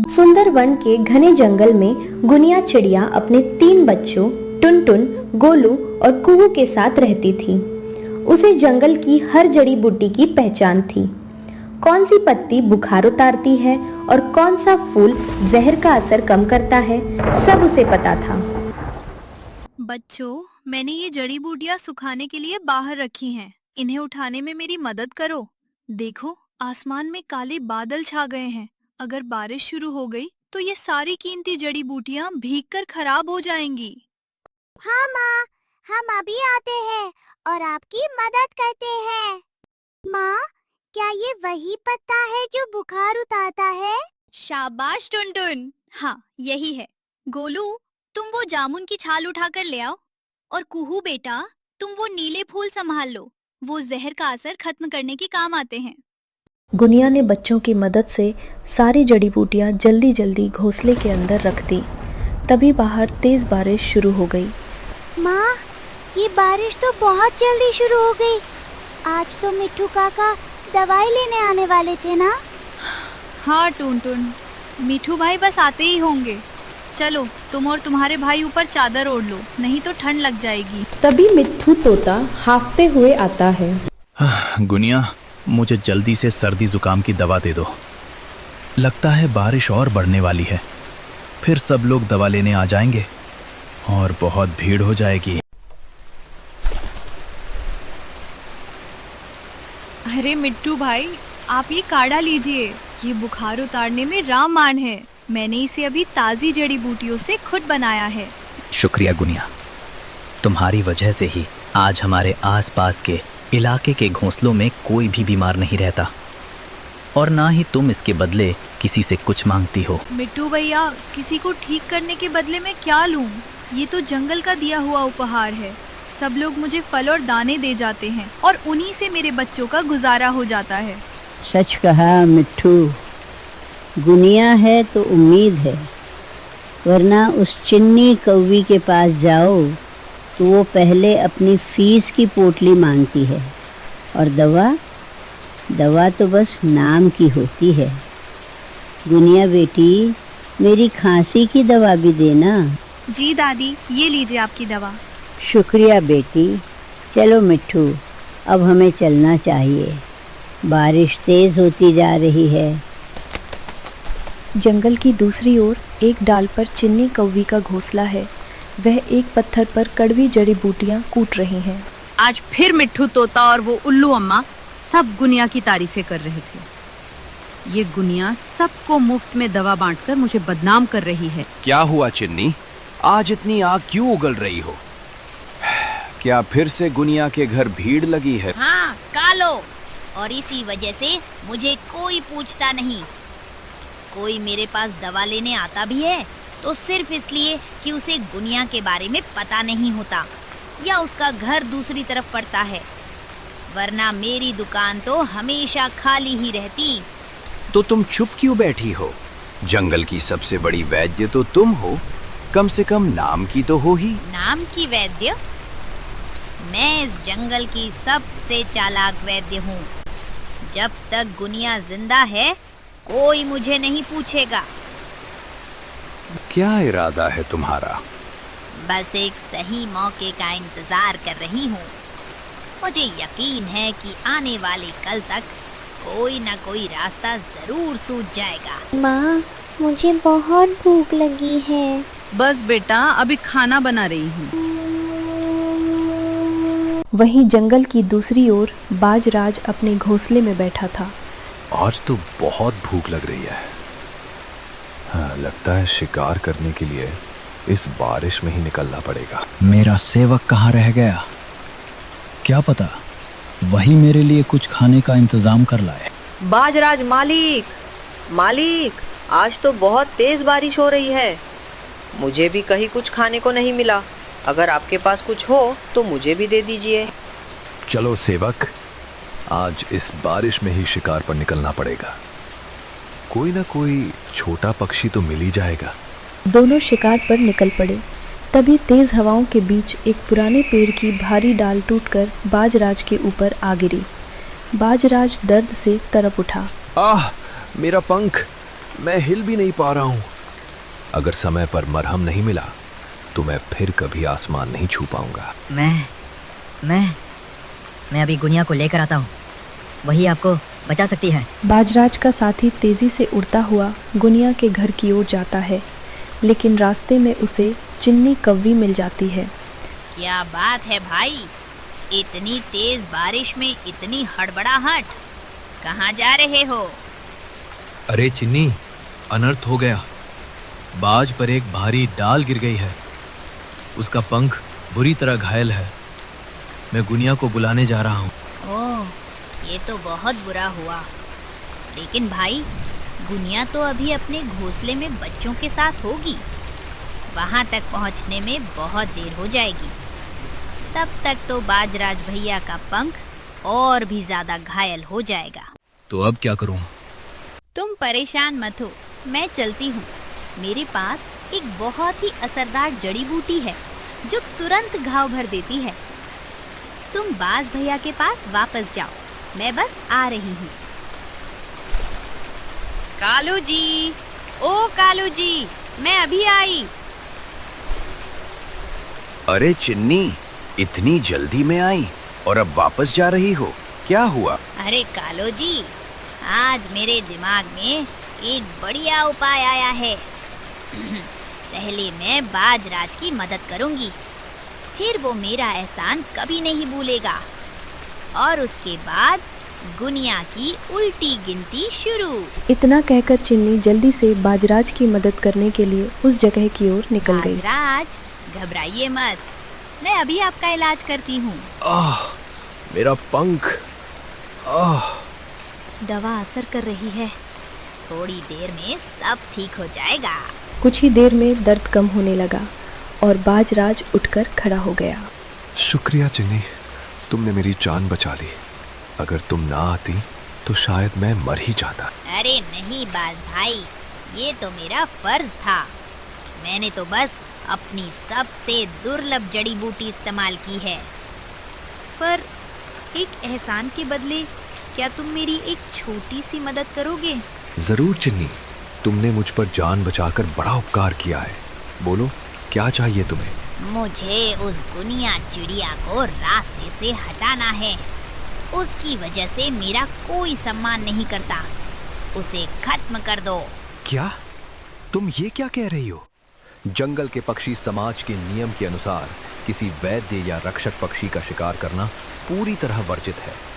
सुंदर वन के घने जंगल में गुनिया चिड़िया अपने 3 बच्चों टुनटुन, गोलू और कुहू के साथ रहती थी। उसे जंगल की हर जड़ी बूटी की पहचान थी। कौन सी पत्ती बुखार उतारती है और कौन सा फूल जहर का असर कम करता है, सब उसे पता था। बच्चों, मैंने ये जड़ी बूटियां सुखाने के लिए बाहर रखी हैं। इन्हें उठाने में मेरी मदद करो। देखो, आसमान में काले बादल छा गए हैं। अगर बारिश शुरू हो गई तो ये सारी कीमती जड़ी बूटियां भीगकर खराब हो जाएंगी। हाँ माँ, हम अभी आते हैं और आपकी मदद करते हैं। माँ, क्या ये वही पत्ता है जो बुखार उतारता है? शाबाश टुनटुन, हाँ यही है। गोलू, तुम वो जामुन की छाल उठा कर ले आओ। और कुहू बेटा, तुम वो नीले फूल संभाल लो। वो जहर का असर खत्म करने के काम आते हैं। गुनिया ने बच्चों की मदद से सारी जड़ी बूटियां जल्दी जल्दी घोंसले के अंदर रख दी। तभी बाहर तेज बारिश शुरू हो गई। माँ, ये बारिश तो बहुत जल्दी शुरू हो गई। आज तो मिट्ठू काका दवाई लेने आने वाले थे ना? हाँ टुनटुन, मिठू भाई बस आते ही होंगे। चलो, तुम और तुम्हारे भाई ऊपर चादर ओढ़ लो, नहीं तो ठंड लग जाएगी। तभी मिट्ठू तोता हांफते हुए आता है। गुनिया, मुझे जल्दी से सर्दी जुकाम की दवा दे दो। लगता है बारिश और बढ़ने वाली है। फिर सब लोग दवा लेने आ जाएंगे और बहुत भीड़ हो जाएगी। अरे मिट्टू भाई, आप ये काढ़ा लीजिए। ये बुखार उतारने में रामबाण है। मैंने इसे अभी ताज़ी जड़ी बूटियों से खुद बनाया है। शुक्रिया गुनिया, तुम्हारी वजह से ही आज हमारे आसपास के इलाके के घोंसलों में कोई भी बीमार नहीं रहता, और ना ही तुम इसके बदले किसी से कुछ मांगती हो। मिट्टू भैया, किसी को ठीक करने के बदले में क्या लूं? ये तो जंगल का दिया हुआ उपहार है। सब लोग मुझे फल और दाने दे जाते हैं और उन्हीं से मेरे बच्चों का गुजारा हो जाता है। सच कहा मिट्ठू, गुनिया है तो उम्मीद है, वरना उस चिन्नी कौवी के पास जाओ तो वो पहले अपनी फीस की पोटली मांगती है, और दवा तो बस नाम की होती है। गुनिया बेटी, मेरी खांसी की दवा भी देना। जी दादी, ये लीजिए आपकी दवा। शुक्रिया बेटी। चलो मिट्ठू, अब हमें चलना चाहिए। बारिश तेज होती जा रही है। जंगल की दूसरी ओर एक डाल पर चिन्नी कौवी का घोंसला है। वह एक पत्थर पर कड़वी जड़ी बूटियां कूट रही हैं। आज फिर मिट्ठू तोता और वो उल्लू अम्मा सब गुनिया की तारीफें कर रहे थे। ये गुनिया सबको मुफ्त में दवा बांटकर मुझे बदनाम कर रही है। क्या हुआ चिन्नी, आज इतनी आग क्यों उगल रही हो? क्या फिर से गुनिया के घर भीड़ लगी है? हाँ, कालो, और इसी वजह से मुझे कोई पूछता नहीं। कोई मेरे पास दवा लेने आता भी है तो सिर्फ इसलिए कि उसे गुनिया के बारे में पता नहीं होता या उसका घर दूसरी तरफ पड़ता है, वरना मेरी दुकान तो हमेशा खाली ही रहती। तो तुम चुप क्यों बैठी हो? जंगल की सबसे बड़ी वैद्य तो तुम हो, कम से कम नाम की तो हो ही। नाम की वैद्य? मैं इस जंगल की सबसे चालाक वैद्य हूँ। जब तक गुनिया जिंदा है कोई मुझे नहीं पूछेगा। क्या इरादा है तुम्हारा? बस एक सही मौके का इंतजार कर रही हूँ। मुझे यकीन है कि आने वाले कल तक कोई ना कोई रास्ता जरूर सूझ जाएगा। माँ, मुझे बहुत भूख लगी है। बस बेटा, अभी खाना बना रही हूँ। वहीं जंगल की दूसरी ओर बाजराज अपने घोंसले में बैठा था। आज तो बहुत भूख लग रही है। हाँ, लगता है शिकार करने के लिए इस बारिश में ही निकलना पड़ेगा। मेरा सेवक कहाँ रह गया? क्या पता वही मेरे लिए कुछ खाने का इंतजाम कर लाए। बाजराज मालिक, आज तो बहुत तेज बारिश हो रही है। मुझे भी कहीं कुछ खाने को नहीं मिला। अगर आपके पास कुछ हो तो मुझे भी दे दीजिए। चलो सेवक, आज इस बारिश में ही शिकार पर निकलना पड़ेगा। कोई ना कोई छोटा पक्षी तो मिल ही जाएगा। दोनों शिकार पर निकल पड़े। तभी तेज हवाओं के बीच एक पुराने पेड़ की भारी डाल टूटकर बाजराज के ऊपर आ गिरी। बाजराज दर्द से तड़प उठा। आह, मेरा पंख! मैं हिल भी नहीं पा रहा हूँ। अगर समय पर मरहम नहीं मिला तो मैं फिर कभी आसमान नहीं छू पाऊंगा। मैं अभी गुनिया को लेकर आता हूँ, वही आपको बचा सकती है। बाजराज का साथी तेजी से उड़ता हुआ गुनिया के घर की ओर जाता है, लेकिन रास्ते में उसे चिन्नी कौवी मिल जाती है। क्या बात है भाई, इतनी तेज बारिश में इतनी हड़बड़ाहट, कहाँ जा रहे हो? अरे चिन्नी, अनर्थ हो गया। बाज पर एक भारी डाल गिर गई है, उसका पंख बुरी तरह घायल है। मैं गुनिया को बुलाने जा रहा हूँ। ओह, ये तो बहुत बुरा हुआ। लेकिन भाई, गुनिया तो अभी अपने घोंसले में बच्चों के साथ होगी, वहाँ तक पहुँचने में बहुत देर हो जाएगी। तब तक तो बाजराज भैया का पंख और भी ज्यादा घायल हो जाएगा। तो अब क्या करूँ? तुम परेशान मत हो, मैं चलती हूँ। मेरे पास एक बहुत ही असरदार जड़ी बूटी है जो तुरंत घाव भर देती है। तुम बाज भैया के पास वापस जाओ, मैं बस आ रही हूँ। कालू जी, ओ कालू जी, मैं अभी आई। अरे चिन्नी, इतनी जल्दी में आई और अब वापस जा रही हो, क्या हुआ? अरे कालू जी, आज मेरे दिमाग में एक बढ़िया उपाय आया है। पहले मैं बाजराज की मदद करूंगी, फिर वो मेरा एहसान कभी नहीं भूलेगा, और उसके बाद गुनिया की उल्टी गिनती शुरू। इतना कहकर चिन्नी जल्दी से बाजराज की मदद करने के लिए उस जगह की ओर निकल गई। बाजराज, घबराइए मत, मैं अभी आपका इलाज करती हूँ। मेरा पंख। दवा असर कर रही है, थोड़ी देर में सब ठीक हो जाएगा। कुछ ही देर में दर्द कम होने लगा और बाजराज उठकर खड़ा हो गया। शुक्रिया चिन्नी, तुमने मेरी जान बचा ली। अगर तुम ना आती तो शायद मैं मर ही जाता। अरे नहीं बाज भाई, ये तो मेरा फर्ज था। मैंने तो बस अपनी सबसे दुर्लभ जड़ी बूटी इस्तेमाल की है। पर एक एहसान के बदले क्या तुम मेरी एक छोटी सी मदद करोगे? जरूर चिन्नी, तुमने मुझ पर जान बचाकर बड़ा उपकार किया है। बोलो, क्या चाहिए तुम्हें? मुझे उस गुनिया चिड़िया को रास्ते से हटाना है। उसकी वजह से मेरा कोई सम्मान नहीं करता। उसे खत्म कर दो। क्या? तुम ये क्या कह रही हो? जंगल के पक्षी समाज के नियम के अनुसार किसी वैद्य या रक्षक पक्षी का शिकार करना पूरी तरह वर्जित है।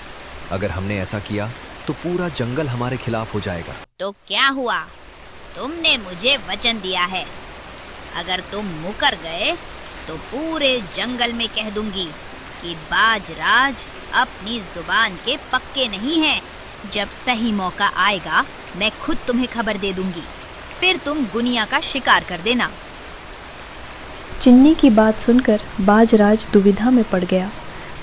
अगर हमने ऐसा किया तो पूरा जंगल हमारे खिलाफ हो जाएगा। तो क्या हुआ? तुमने मुझे वचन दिया है। अगर तुम मुकर गए तो पूरे जंगल में कह दूंगी कि बाजराज अपनी जुबान के पक्के नहीं हैं। जब सही मौका आएगा मैं खुद तुम्हें खबर दे दूंगी, फिर तुम गुनिया का शिकार कर देना। चिन्नी की बात सुनकर बाजराज दुविधा में पड़ गया।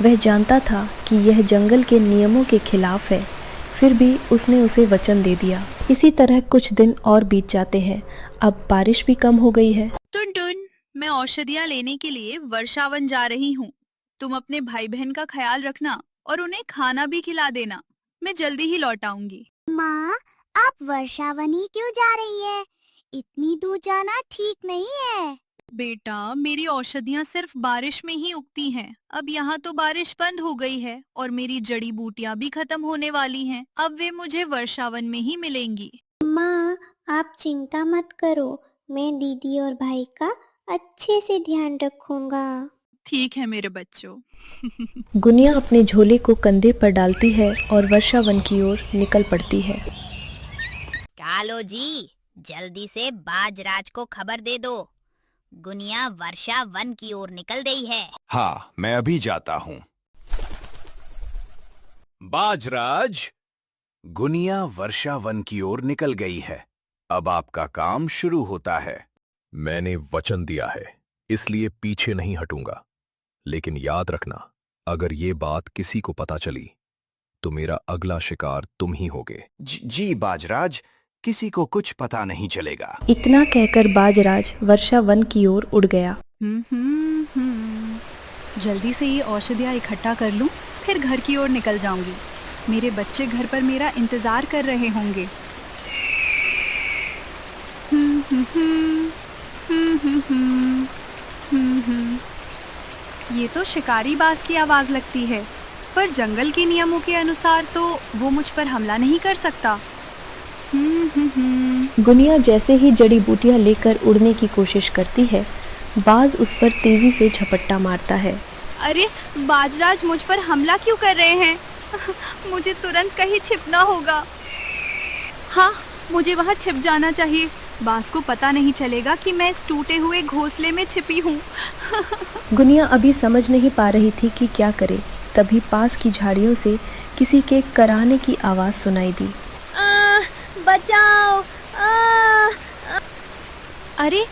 वह जानता था कि यह जंगल के नियमों के खिलाफ है, फिर भी उसने उसे वचन दे दिया। इसी तरह कुछ दिन और बीत जाते हैं। अब बारिश भी कम हो गई है। टुनटुन, मैं औषधियाँ लेने के लिए वर्षावन जा रही हूँ। तुम अपने भाई बहन का ख्याल रखना और उन्हें खाना भी खिला देना। मैं जल्दी ही लौट आऊंगी। माँ, आप वर्षावनी क्यों जा रही है? इतनी दूर जाना ठीक नहीं है। बेटा, मेरी औषधियाँ सिर्फ बारिश में ही उगती हैं। अब यहाँ तो बारिश बंद हो गई है और मेरी जड़ी बूटियाँ भी खत्म होने वाली हैं। अब वे मुझे वर्षावन में ही मिलेंगी। माँ, आप चिंता मत करो, मैं दीदी और भाई का अच्छे से ध्यान रखूंगा। ठीक है मेरे बच्चों। गुनिया अपने झोले को कंधे पर डालती है और वर्षावन की ओर निकल पड़ती है। कालो जी, जल्दी से बाजराज को खबर दे दो। गुनिया वर्षा वन की ओर निकल गई है। हाँ, मैं अभी जाता हूँ। बाजराज, गुनिया वर्षा वन की ओर निकल गई है। अब आपका काम शुरू होता है। मैंने वचन दिया है, इसलिए पीछे नहीं हटूंगा। लेकिन याद रखना, अगर ये बात किसी को पता चली तो मेरा अगला शिकार तुम ही होगे। जी बाजराज, किसी को कुछ पता नहीं चलेगा। इतना कहकर बाजराज वर्षा वन की ओर उड़ गया। जल्दी से ये औषधियाँ इकट्ठा कर लूं, फिर घर की ओर निकल जाऊंगी। मेरे बच्चे घर पर मेरा इंतजार कर रहे होंगे। ये तो शिकारी बाज की आवाज लगती है, पर जंगल के नियमों के अनुसार तो वो मुझ पर हमला नहीं कर सकता। गुनिया जैसे ही जड़ी बूटियां लेकर उड़ने की कोशिश करती है, बाज उस पर तेजी से झपट्टा मारता है। अरे बाजराज मुझ पर हमला क्यों कर रहे हैं? मुझे तुरंत कहीं छिपना होगा। हाँ, मुझे वहाँ छिप जाना चाहिए। बाज को पता नहीं चलेगा कि मैं इस टूटे हुए घोंसले में छिपी हूँ। गुनिया अभी समझ नहीं पा रही थी कि क्या करे। तभी पास की झाड़ियों से किसी के कराहने की आवाज सुनाई दी। बचाओ! अरे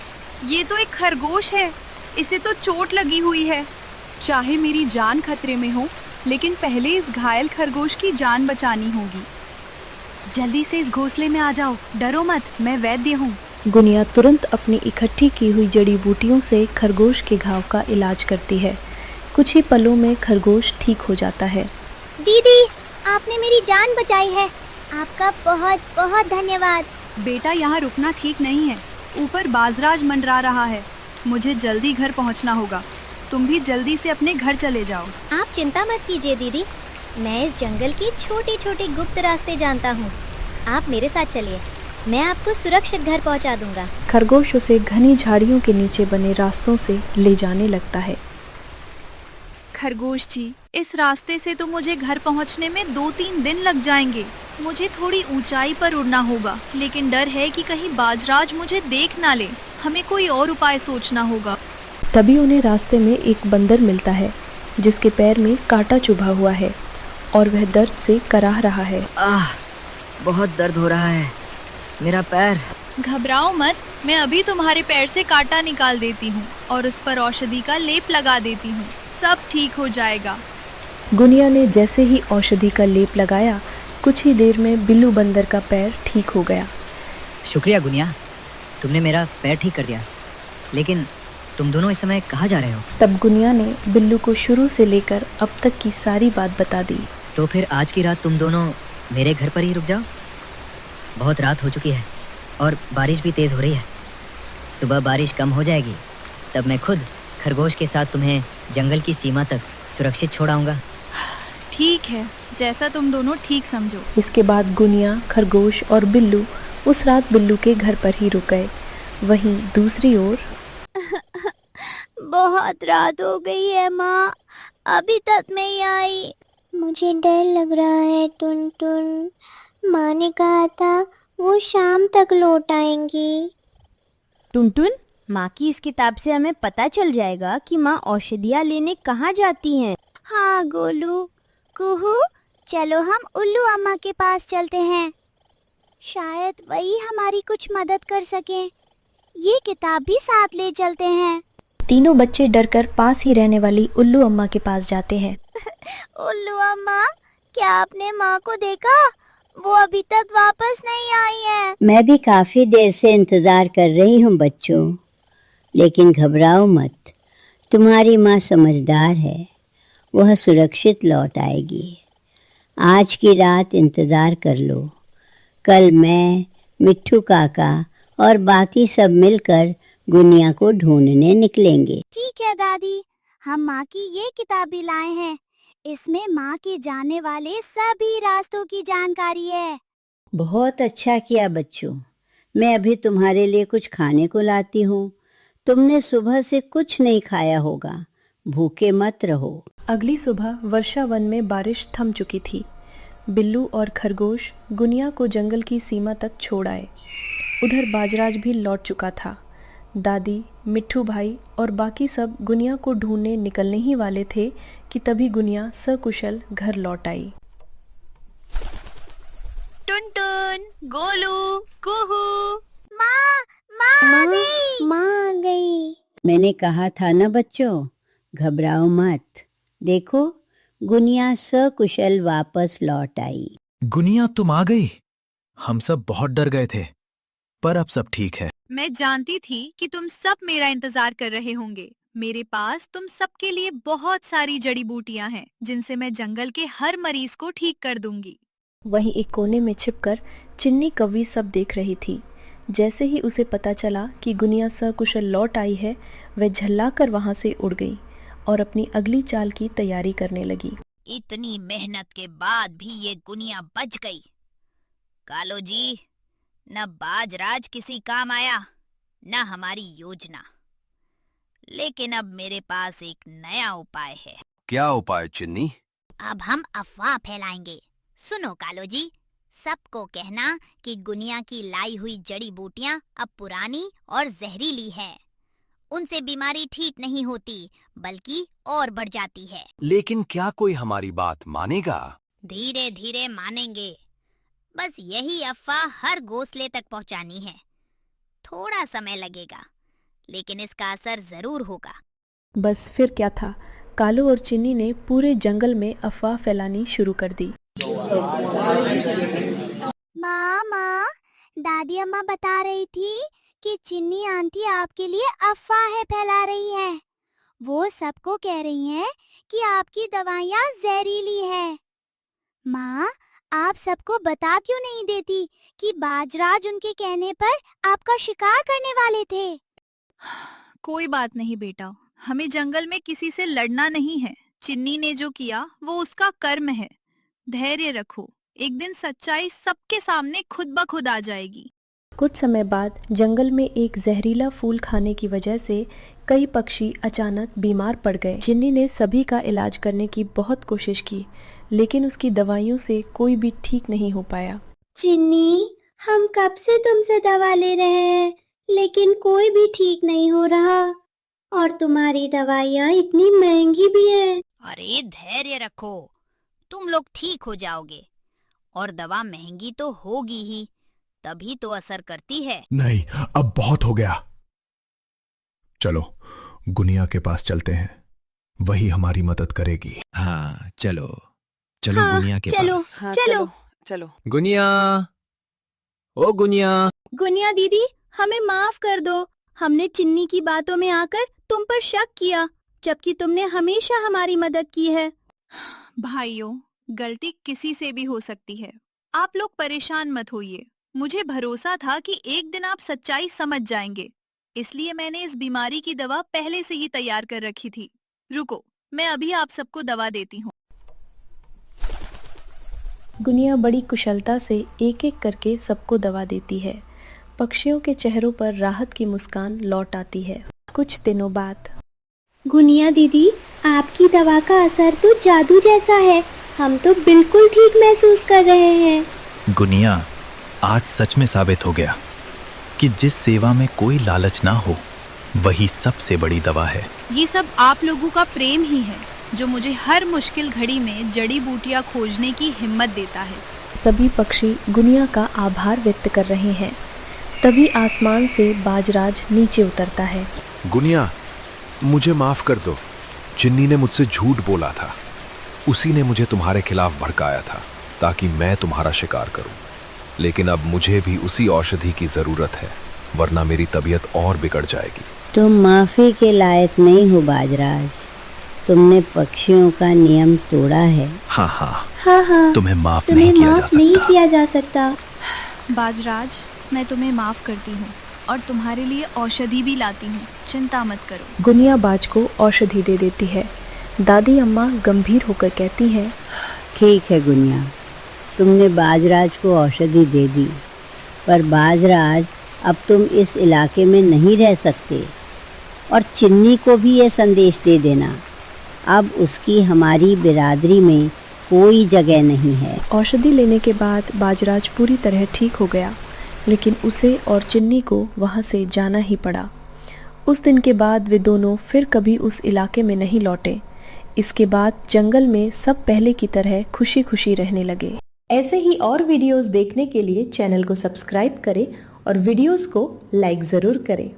ये तो एक खरगोश है। इसे तो चोट लगी हुई है। चाहे मेरी जान खतरे में हो, लेकिन पहले इस घायल खरगोश की जान बचानी होगी। जल्दी से इस घोंसले में आ जाओ, डरो मत, मैं वैद्य हूँ। गुनिया तुरंत अपनी इकट्ठी की हुई जड़ी बूटियों से खरगोश के घाव का इलाज करती है। कुछ ही पलों में खरगोश ठीक हो जाता है। दीदी, आपने मेरी जान बचाई है। आपका बहुत बहुत धन्यवाद। बेटा, यहाँ रुकना ठीक नहीं है। ऊपर बाजराज मंडरा रहा है। मुझे जल्दी घर पहुँचना होगा। तुम भी जल्दी से अपने घर चले जाओ। आप चिंता मत कीजिए दीदी, मैं इस जंगल के छोटे छोटे गुप्त रास्ते जानता हूँ। आप मेरे साथ चलिए, मैं आपको सुरक्षित घर पहुँचा दूंगा। खरगोश उसे घनी झाड़ियों के नीचे बने रास्तों से ले जाने लगता है। खरगोश जी, इस रास्ते से तो मुझे घर पहुँचने में 2-3 दिन लग जाएंगे। मुझे थोड़ी ऊंचाई पर उड़ना होगा, लेकिन डर है कि कहीं बाजराज मुझे देख ना ले। हमें कोई और उपाय सोचना होगा। तभी उन्हें रास्ते में एक बंदर मिलता है, जिसके पैर में कांटा चुभा हुआ है और वह दर्द से कराह रहा है। बहुत दर्द हो रहा है, मेरा पैर। घबराओ मत, मैं अभी तुम्हारे पैर से कांटा निकाल देती हूँ और उस पर औषधि का लेप लगा देती हूँ। सब ठीक हो जाएगा। गुनिया ने जैसे ही औषधि का लेप लगाया, कुछ ही देर में बिल्लू बंदर का पैर ठीक हो गया। शुक्रिया गुनिया, तुमने मेरा पैर ठीक कर दिया। लेकिन तुम दोनों इस समय कहाँ जा रहे हो? तब गुनिया ने बिल्लू को शुरू से लेकर अब तक की सारी बात बता दी। तो फिर आज की रात तुम दोनों मेरे घर पर ही रुक जाओ। बहुत रात हो चुकी है और बारिश भी तेज हो रही है। सुबह बारिश कम हो जाएगी, तब मैं खुद खरगोश के साथ तुम्हें जंगल की सीमा तक सुरक्षित छोड़ाऊंगा। ठीक है, जैसा तुम दोनों ठीक समझो। इसके बाद गुनिया, खरगोश और बिल्लू उस रात बिल्लू के घर पर ही रुक गए। वहीं दूसरी ओर बहुत रात हो गई है माँ, अभी तक नहीं आई। मुझे डर लग रहा है टुनटुन। माँ ने कहा था वो शाम तक लौट आएंगी। टुनटुन, माँ की इस किताब से हमें पता चल जाएगा कि माँ औषधियाँ लेने कहाँ जाती हैं। हाँ गोलू, कुहू, चलो हम उल्लू अम्मा के पास चलते हैं। शायद वही हमारी कुछ मदद कर सकें। ये किताब भी साथ ले चलते हैं। तीनों बच्चे डरकर पास ही रहने वाली उल्लू अम्मा के पास जाते हैं। उल्लू अम्मा, क्या आपने माँ को देखा? वो अभी तक वापस नहीं आई है। मैं भी काफी देर से इंतजार कर रही हूँ बच्चों, लेकिन घबराओ मत, तुम्हारी माँ समझदार है, वह सुरक्षित लौट आएगी। आज की रात इंतजार कर लो, कल मैं, मिट्ठू काका और बाकी सब मिलकर गुनिया को ढूंढने निकलेंगे। ठीक है दादी, हम माँ की ये किताब भी लाए हैं। इसमें माँ के जाने वाले सभी रास्तों की जानकारी है। बहुत अच्छा किया बच्चों, मैं अभी तुम्हारे लिए कुछ खाने को लाती हूँ। तुमने सुबह से कुछ नहीं खाया होगा, भूखे मत रहो। अगली सुबह वर्षा वन में बारिश थम चुकी थी। बिल्लू और खरगोश गुनिया को जंगल की सीमा तक छोड़ आए। उधर बाजराज भी लौट चुका था। दादी, मिट्ठू भाई और बाकी सब गुनिया को ढूंढने निकलने ही वाले थे कि तभी गुनिया सकुशल घर लौट आई। टुनटुन, गोलू, कुहू। माँ आ गई। मैंने कहा था ना बच्चों, घबराओ मत। देखो, गुनिया सकुशल वापस लौट आई। गुनिया, तुम आ गई। हम सब बहुत डर गए थे, पर अब सब ठीक है। मैं जानती थी कि तुम सब मेरा इंतजार कर रहे होंगे। मेरे पास तुम सबके लिए बहुत सारी जड़ी बूटियां हैं, जिनसे मैं जंगल के हर मरीज को ठीक कर दूंगी। वहीं एक कोने में छिपकर चिन्नी कौवी सब देख रही थी। जैसे ही उसे पता चला कि गुनिया सकुशल लौट आई है, वह झल्लाकर वहां से उड़ गई और अपनी अगली चाल की तैयारी करने लगी। इतनी मेहनत के बाद भी ये गुनिया बच गई। कालो जी, न बाजराज किसी काम आया, न हमारी योजना। लेकिन अब मेरे पास एक नया उपाय है। क्या उपाय चिन्नी? अब हम अफवाह फैलाएंगे। सुनो कालो जी, सबको कहना कि गुनिया की लाई हुई जड़ी बूटियां अब पुरानी और जहरीली है। उनसे बीमारी ठीक नहीं होती बल्कि और बढ़ जाती है। लेकिन क्या कोई हमारी बात मानेगा? धीरे धीरे मानेंगे। बस यही अफवाह हर घोंसले तक पहुंचानी है। थोड़ा समय लगेगा, लेकिन इसका असर जरूर होगा। बस फिर क्या था, कालू और चिन्नी ने पूरे जंगल में अफवाह फैलानी शुरू कर दी। माँ, दादी अम्मा बता रही थी कि चिन्नी आंटी आपके लिए अफवाहें फैला रही है। वो सबको कह रही हैं कि आपकी दवाइयाँ जहरीली है। माँ, आप सबको बता क्यों नहीं देती कि बाजराज उनके कहने पर आपका शिकार करने वाले थे? कोई बात नहीं बेटा, हमें जंगल में किसी से लड़ना नहीं है। चिन्नी ने जो किया वो उसका कर्म है। धैर्य रखो, एक दिन सच्चाई सबके सामने खुद ब खुद आ जाएगी। कुछ समय बाद जंगल में एक जहरीला फूल खाने की वजह से कई पक्षी अचानक बीमार पड़ गए। चिन्नी ने सभी का इलाज करने की बहुत कोशिश की, लेकिन उसकी दवाइयों से कोई भी ठीक नहीं हो पाया। चिन्नी, हम कब से तुमसे दवा ले रहे हैं, लेकिन कोई भी ठीक नहीं हो रहा। और तुम्हारी दवाइयाँ इतनी महंगी भी है। अरे धैर्य रखो, तुम लोग ठीक हो जाओगे। और दवा महंगी तो होगी ही, तभी तो असर करती है। नहीं, अब बहुत हो गया। चलो गुनिया के पास चलते हैं, वही हमारी मदद करेगी। हाँ चलो चलो गुनिया के पास। चलो चलो। गुनिया, ओ गुनिया। गुनिया दीदी, हमें माफ कर दो। हमने चिन्नी की बातों में आकर तुम पर शक किया, जबकि तुमने हमेशा हमारी मदद की है। भाइयों, गलती किसी से भी हो सकती है। आप लोग परेशान मत होइए। मुझे भरोसा था कि एक दिन आप सच्चाई समझ जाएंगे, इसलिए मैंने इस बीमारी की दवा पहले से ही तैयार कर रखी थी। रुको, मैं अभी आप सबको दवा देती हूँ। गुनिया बड़ी कुशलता से एक एक करके सबको दवा देती है। पक्षियों के चेहरों पर राहत की मुस्कान लौट आती है। कुछ दिनों बाद, गुनिया दीदी, आपकी दवा का असर तो जादू जैसा है। हम तो बिल्कुल ठीक महसूस कर रहे हैं। गुनिया, आज सच में साबित हो गया कि जिस सेवा में कोई लालच ना हो, वही सबसे बड़ी दवा है। ये सब आप लोगों का प्रेम ही है, जो मुझे हर मुश्किल घड़ी में जड़ी बूटियाँ खोजने की हिम्मत देता है। सभी पक्षी गुनिया का आभार व्यक्त कर रहे हैं। तभी आसमान से बाजराज नीचे उतरता है। गुनिया, मुझे माफ कर दो। चिन्नी ने मुझसे झूठ बोला था। उसी ने मुझे तुम्हारे खिलाफ भड़काया था ताकि मैं तुम्हारा शिकार करूं। लेकिन अब मुझे भी उसी औषधि की जरूरत है, वरना मेरी तबीयत और बिगड़ जाएगी। तुम माफी के लायक नहीं हो बाजराज। तुमने पक्षियों का नियम तोड़ा है। हाँ, हाँ, तुम्हें माफ नहीं किया जा सकता। बाजराज, मैं तुम्हें माफ करती हूँ और तुम्हारे लिए औषधि भी लाती हूँ, चिंता मत करो। गुनिया बाज को औषधि दे देती है। दादी अम्मा गंभीर होकर कहती हैं, ठीक है गुनिया, तुमने बाजराज को औषधि दे दी, पर बाजराज अब तुम इस इलाके में नहीं रह सकते। और चिन्नी को भी ये संदेश दे देना, अब उसकी हमारी बिरादरी में कोई जगह नहीं है। औषधि लेने के बाद बाजराज पूरी तरह ठीक हो गया, लेकिन उसे और चिन्नी को वहाँ से जाना ही पड़ा। उस दिन के बाद वे दोनों फिर कभी उस इलाके में नहीं लौटे। इसके बाद जंगल में सब पहले की तरह खुशी खुशी रहने लगे। ऐसे ही और वीडियोस देखने के लिए चैनल को सब्सक्राइब करें और वीडियोस को लाइक ज़रूर करें।